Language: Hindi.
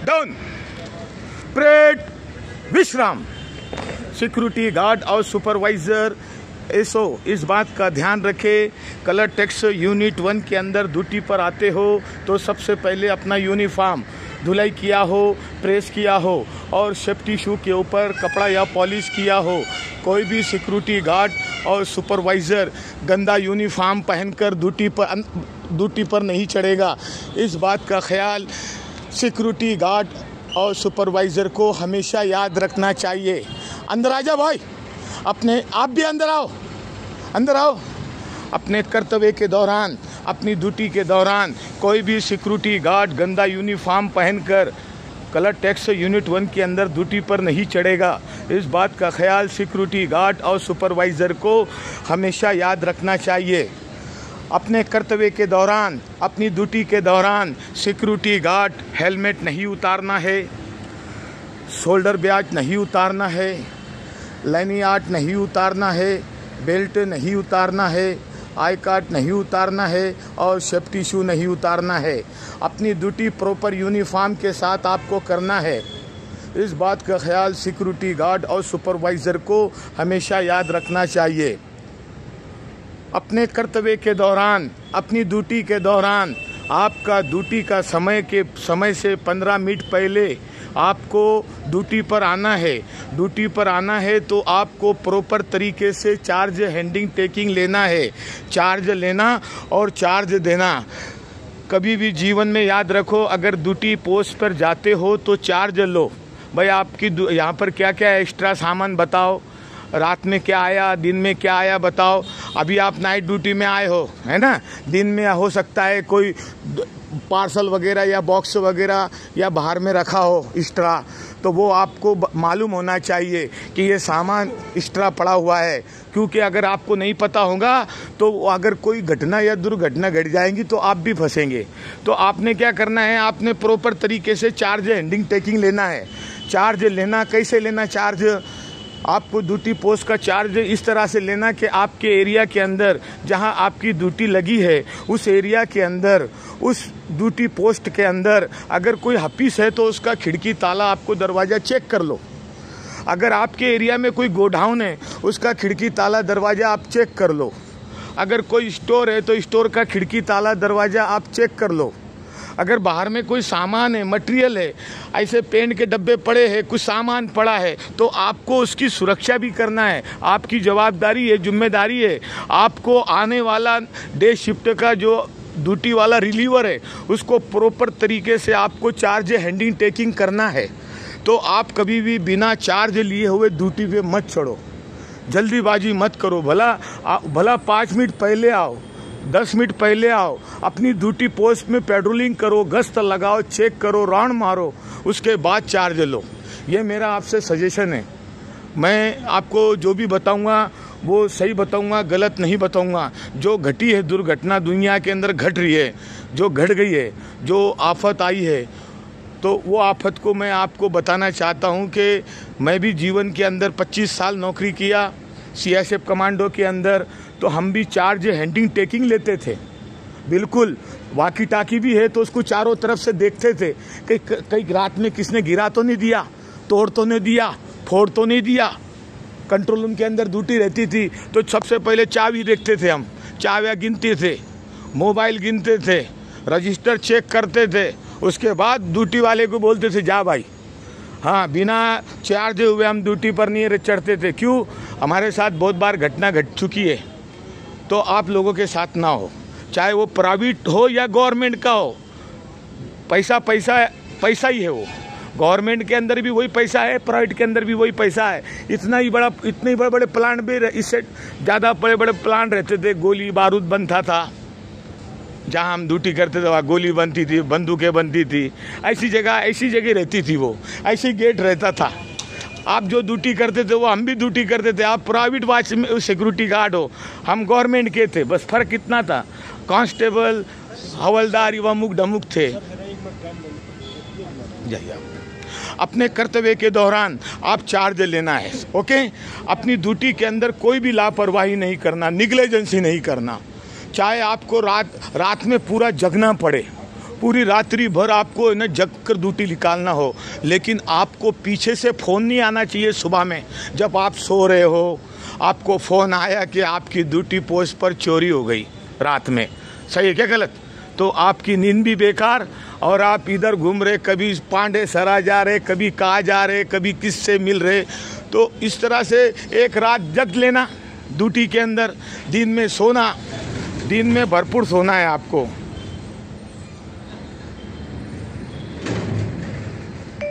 डाउन। परेड विश्राम। सिक्योरिटी गार्ड और सुपरवाइजर एसओ इस बात का ध्यान रखें, कलर टेक्स यूनिट 1 के अंदर ड्यूटी पर आते हो तो सबसे पहले अपना यूनिफॉर्म धुलाई किया हो, प्रेस किया हो और सेफ्टी शू के ऊपर कपड़ा या पॉलिश किया हो। कोई भी सिक्योरिटी गार्ड और सुपरवाइज़र गंदा यूनिफॉर्म पहनकर ड्यूटी पर नहीं चढ़ेगा। इस बात का ख्याल सिक्योरिटी गार्ड और सुपरवाइज़र को हमेशा याद रखना चाहिए। अंदर आ जा भाई, आप भी अंदर आओ। अपने कर्तव्य के दौरान, अपनी ड्यूटी के दौरान कोई भी सिक्योरिटी गार्ड गंदा यूनिफॉर्म पहनकर कलर टेक्स यूनिट 1 के अंदर ड्यूटी पर नहीं चढ़ेगा। इस बात का ख्याल सिक्योरिटी गार्ड और सुपरवाइज़र को हमेशा याद रखना चाहिए। अपने कर्तव्य के दौरान, अपनी ड्यूटी के दौरान सिक्योरिटी गार्ड हेलमेट नहीं उतारना है, शोल्डर बैज नहीं उतारना है, लैनियार्ड नहीं उतारना है, बेल्ट नहीं उतारना है, आई कार्ड नहीं उतारना है और सेफ्टी शू नहीं उतारना है। अपनी ड्यूटी प्रॉपर यूनिफॉर्म के साथ आपको करना है। इस बात का ख्याल सिक्योरिटी गार्ड और सुपरवाइज़र को हमेशा याद रखना चाहिए। अपने कर्तव्य के दौरान, अपनी ड्यूटी के दौरान आपका ड्यूटी का समय से 15 मिनट पहले आपको ड्यूटी पर आना है। ड्यूटी पर आना है तो आपको प्रॉपर तरीके से चार्ज हैंडिंग टेकिंग लेना है। चार्ज लेना और चार्ज देना कभी भी जीवन में याद रखो। अगर ड्यूटी पोस्ट पर जाते हो तो चार्ज लो। भाई आपकी यहाँ पर क्या क्या एक्स्ट्रा सामान बताओ, रात में क्या आया, दिन में क्या आया बताओ। अभी आप नाइट ड्यूटी में आए हो, है ना, दिन में हो सकता है कोई पार्सल वगैरह या बॉक्स वगैरह या बाहर में रखा हो एक्स्ट्रा, तो वो आपको मालूम होना चाहिए कि ये सामान एक्स्ट्रा पड़ा हुआ है। क्योंकि अगर आपको नहीं पता होगा तो अगर कोई घटना या दुर्घटना घट जाएगी तो आप भी फंसेंगे। तो आपने क्या करना है, आपने प्रॉपर तरीके से चार्ज हैंडिंग टेकिंग लेना है। चार्ज लेना कैसे लेना, चार्ज आपको ड्यूटी पोस्ट का चार्ज इस तरह से लेना कि आपके एरिया के अंदर जहां आपकी ड्यूटी लगी है उस एरिया के अंदर, उस ड्यूटी पोस्ट के अंदर अगर कोई हफिस है तो उसका खिड़की ताला आपको दरवाज़ा चेक कर लो। अगर आपके एरिया में कोई गोडाउन है उसका खिड़की ताला दरवाज़ा आप चेक कर लो। अगर कोई स्टोर है तो स्टोर का खिड़की ताला दरवाज़ा आप चेक कर लो। अगर बाहर में कोई सामान है, मटेरियल है, ऐसे पेंट के डब्बे पड़े हैं, कुछ सामान पड़ा है तो आपको उसकी सुरक्षा भी करना है। आपकी जवाबदारी है, जिम्मेदारी है। आपको आने वाला डे शिफ्ट का जो ड्यूटी वाला रिलीवर है उसको प्रॉपर तरीके से आपको चार्ज हैंडिंग टेकिंग करना है। तो आप कभी भी बिना चार्ज लिए हुए ड्यूटी पे मत चढ़ो, जल्दीबाजी मत करो। भला 5 मिनट पहले आओ, 10 मिनट पहले आओ, अपनी ड्यूटी पोस्ट में पेट्रोलिंग करो, गश्त लगाओ, चेक करो, राउंड मारो, उसके बाद चार्ज लो। ये मेरा आपसे सजेशन है। मैं आपको जो भी बताऊंगा वो सही बताऊंगा, गलत नहीं बताऊंगा। जो घटी है दुर्घटना दुनिया के अंदर घट रही है, जो घट गई है, जो आफत आई है, तो वो आफत को मैं आपको बताना चाहता हूं कि मैं भी जीवन के अंदर 25 साल नौकरी किया CSF कमांडो के अंदर। तो हम भी चार्ज हैंडिंग टेकिंग लेते थे। बिल्कुल, वाकी टाकी भी है तो उसको चारों तरफ से देखते थे कि कहीं रात में किसने गिरा तो नहीं दिया, तोड़ तो नहीं दिया, फोड़ तो नहीं दिया। कंट्रोल रूम के अंदर ड्यूटी रहती थी तो सबसे पहले चाबी देखते थे, हम चाबियाँ गिनते थे, मोबाइल गिनते थे, रजिस्टर चेक करते थे। उसके बाद ड्यूटी वाले को बोलते थे जा भाई। हाँ, बिना चार्ज हुए हम ड्यूटी पर नहीं चढ़ते थे। क्यों? हमारे साथ बहुत बार घटना घट चुकी है। तो आप लोगों के साथ ना हो, चाहे वो प्राइवेट हो या गवर्नमेंट का हो। पैसा ही है वो। गवर्नमेंट के अंदर भी वही पैसा है, प्राइवेट के अंदर भी वही पैसा है। इतने बड़े बड़े प्लांट भी, इससे ज़्यादा बड़े बड़े प्लांट रहते थे, गोली बारूद बनता था। जहाँ हम ड्यूटी करते थे वहाँ गोली बनती थी, बंदूकें बनती थी। ऐसी जगह रहती थी वो, ऐसी गेट रहता था। आप जो ड्यूटी करते थे वो हम भी ड्यूटी करते थे। आप प्राइवेट वाच में सिक्योरिटी गार्ड हो, हम गवर्नमेंट के थे। बस फ़र्क इतना था, कांस्टेबल हवलदार व मुख डमुक थे। अपने कर्तव्य के दौरान आप चार्ज लेना है, ओके। अपनी ड्यूटी के अंदर कोई भी लापरवाही नहीं करना, निग्लिजेंसी नहीं करना। चाहे आपको रात में पूरा जगना पड़े, पूरी रात्रि भर आपको न जग कर ड्यूटी निकालना हो, लेकिन आपको पीछे से फ़ोन नहीं आना चाहिए। सुबह में जब आप सो रहे हो आपको फ़ोन आया कि आपकी ड्यूटी पोस्ट पर चोरी हो गई रात में, सही है क्या गलत? तो आपकी नींद भी बेकार और आप इधर घूम रहे, कभी पांडे सरा जा रहे, कभी कहाँ जा रहे, कभी किससे मिल रहे। तो इस तरह से एक रात जग लेना ड्यूटी के अंदर, दिन में सोना, दिन में भरपूर सोना है आपको।